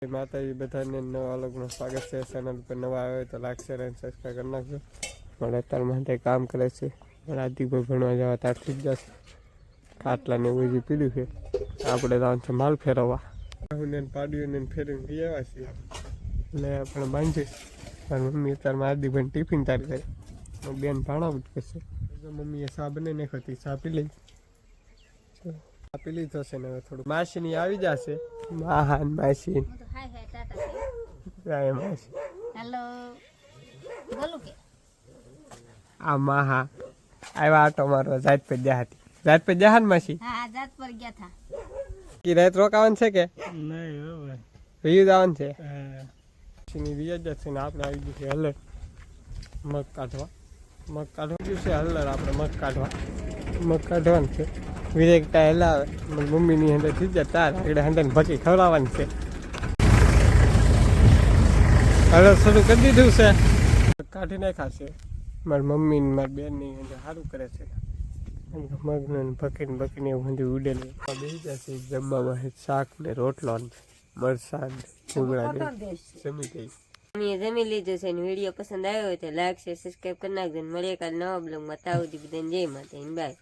માતાજી બધાને નવા અલગનું સ્વાગત છે। ચેનલ પર નવા આવે તો લાઈક શેર અને સબસ્ક્રાઈબ કરી નાખજો। મારે અત્યારે માટે કામ કરે છે, રાતીભાઈ ભણવા જવા ત્યારથી જ જશે। ખાટલા ને એવું જે પીડ્યું છે, આપણે જવાનું છે માલ ફેરવવા। હું પાડ્યું ફેરવીને લઈ આવ્યા છીએ, એટલે આપણે બાંધીશ। મારી મમ્મી અત્યારે આદિભાઈ ટિફિન તૈયાર કરે, બેન ભાણા ઉઠકે છે। મમ્મીએ ચા બનાવી નાખી હતી, ચા પી લઈ આપી લીધો છે ને હવે થોડું માસીની આવી જશે। મહાન માસી હેલો બોલું કે આ મહા આવ્યા આટો મારવા જાત પર જા હતી। જાત પર જા ને માસી? હા જાત પર ગયા થા। કે રાત રોકાવાનું છે કે નહીં હવે વિયુ જવાનું છે? માસીની વિયજ છે ને આપણે આવી ગયું છે હલર મગ કાઢવા। મગ કાઢવા ગયું છે હલર, આપણે મગ કાઢવાનું છે। વિરેકતા હલાવે મમ્મીની અંદર થઈ જાય તાર આગળ હંડન ભકી ખવડાવવાની છે। હલર શરૂ કરી દીધું છે, કાઢી નાખ્યા છે। મારી મમ્મી ને મારી બેનની અંદર સારું કરે છે, મગને ભકીને એવું બધું ઉડેલું બેસી જશે જમવામાં। શાક ને રોટલો મરસાદ ભૂંગળા જમી ગઈ। જમી લીધું છે ને વિડીયો પસંદ આવ્યો હોય તો લાઈક શેર સબસ્ક્રાઈબ કરી નાખજો। મળીએ કાલે નવા બ્લોગમાં, ત્યાં સુધી બધાને જય માતા બાય।